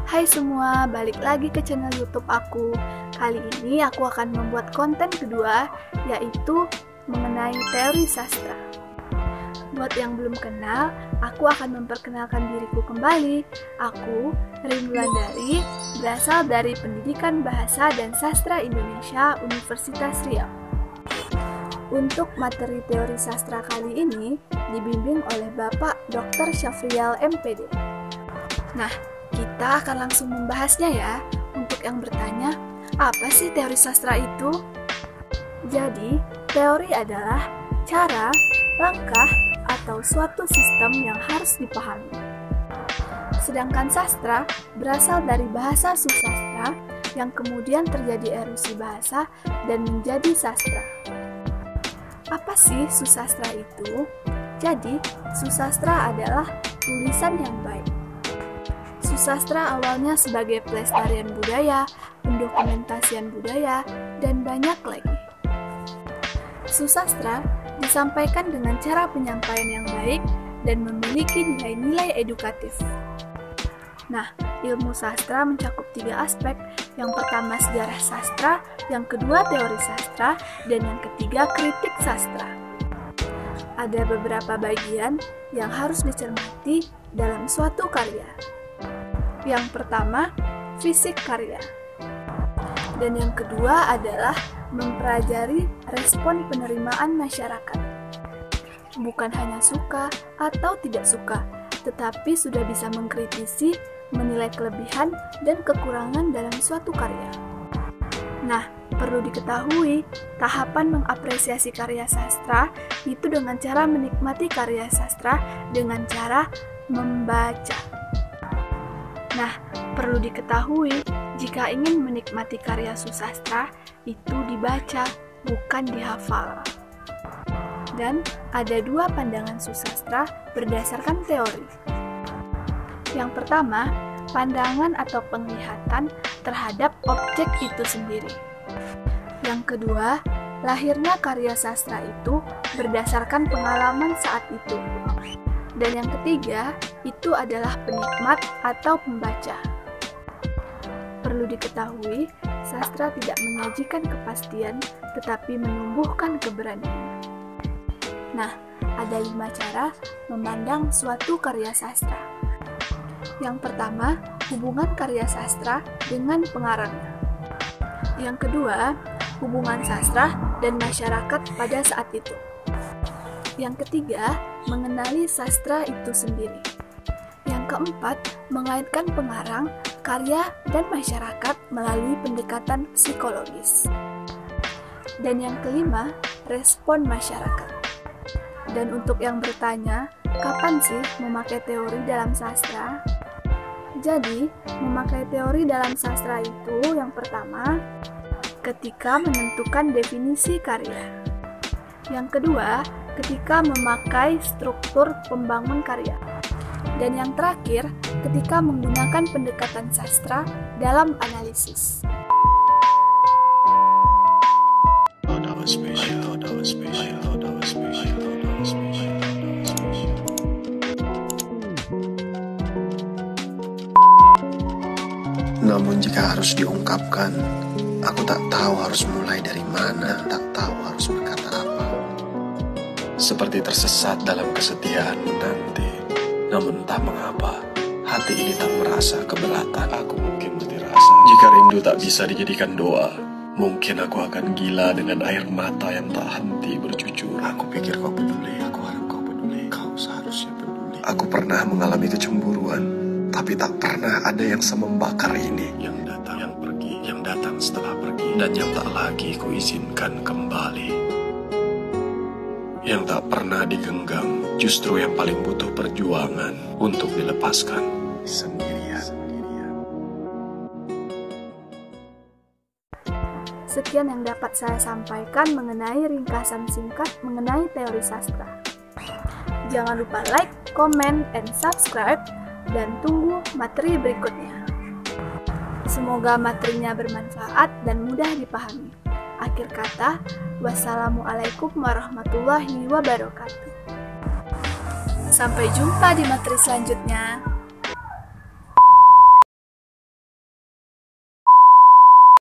Hai semua, balik lagi ke channel YouTube aku. Kali ini aku akan membuat konten kedua, yaitu mengenai teori sastra. Buat yang belum kenal, aku akan memperkenalkan diriku kembali. Aku, Rin Wulandari, berasal dari Pendidikan Bahasa dan Sastra Indonesia Universitas Riau. Untuk materi teori sastra kali ini dibimbing oleh Bapak Dr. Syafrial MPD. Nah, kita akan langsung membahasnya ya. Untuk yang bertanya, apa sih teori sastra itu? Jadi, teori adalah cara, langkah, atau suatu sistem yang harus dipahami. Sedangkan sastra berasal dari bahasa susastra yang kemudian terjadi erosi bahasa dan menjadi sastra. Apa sih susastra itu? Jadi, susastra adalah tulisan yang baik. Susastra awalnya sebagai pelestarian budaya, pendokumentasian budaya, dan banyak lagi. Susastra disampaikan dengan cara penyampaian yang baik dan memiliki nilai-nilai edukatif. Nah, ilmu sastra mencakup 3 aspek. Yang pertama sejarah sastra, yang kedua teori sastra, dan yang ketiga kritik sastra. Ada beberapa bagian yang harus dicermati dalam suatu karya. Yang pertama, fisik karya. Dan yang kedua adalah mempelajari respon penerimaan masyarakat. Bukan hanya suka atau tidak suka, tetapi sudah bisa mengkritisi, menilai kelebihan dan kekurangan dalam suatu karya. Nah, perlu diketahui, tahapan mengapresiasi karya sastra itu dengan cara menikmati karya sastra dengan cara membaca. Nah, perlu diketahui, jika ingin menikmati karya susastra, itu dibaca, bukan dihafal. Dan ada 2 pandangan susastra berdasarkan teori. Yang pertama, pandangan atau penglihatan terhadap objek itu sendiri. Yang kedua, lahirnya karya sastra itu berdasarkan pengalaman saat itu. Dan yang ketiga, itu adalah penikmat atau pembaca. Perlu diketahui, sastra tidak menyajikan kepastian, tetapi menumbuhkan keberanian. Nah, ada 5 cara memandang suatu karya sastra. Yang pertama, hubungan karya sastra dengan pengarangnya. Yang kedua, hubungan sastra dan masyarakat pada saat itu. Yang ketiga, mengenali sastra itu sendiri. Yang keempat, mengaitkan pengarang, karya, dan masyarakat melalui pendekatan psikologis. Dan yang kelima, respon masyarakat. Dan untuk yang bertanya, kapan sih memakai teori dalam sastra? Jadi, memakai teori dalam sastra itu yang pertama, ketika menentukan definisi karya. Yang kedua, ketika memakai struktur pembangun karya. Dan yang terakhir, ketika menggunakan pendekatan sastra dalam analisis. Namun jika harus diungkapkan, aku tak tahu harus mulai dari mana, tak tahu harus berkata apa. Seperti tersesat dalam kesetiaan menanti, namun entah mengapa, hati ini tak merasa keberatan. Aku mungkin mati rasa. Jika rindu tak bisa dijadikan doa, mungkin aku akan gila dengan air mata yang tak henti bercucur. Aku pikir kau peduli, aku harap kau peduli, kau seharusnya peduli. Aku pernah mengalami kecemburuan, tapi tak pernah ada yang semembakar ini. Yang datang, yang pergi, yang datang setelah pergi, dan yang tak lagi kuizinkan kembali. Yang tak pernah digenggam, justru yang paling butuh perjuangan untuk dilepaskan sendirian. Sekian yang dapat saya sampaikan mengenai ringkasan singkat mengenai teori sastra. Jangan lupa like, comment, and subscribe, dan tunggu materi berikutnya. Semoga materinya bermanfaat dan mudah dipahami. Akhir kata, wassalamualaikum warahmatullahi wabarakatuh. Sampai jumpa di materi selanjutnya.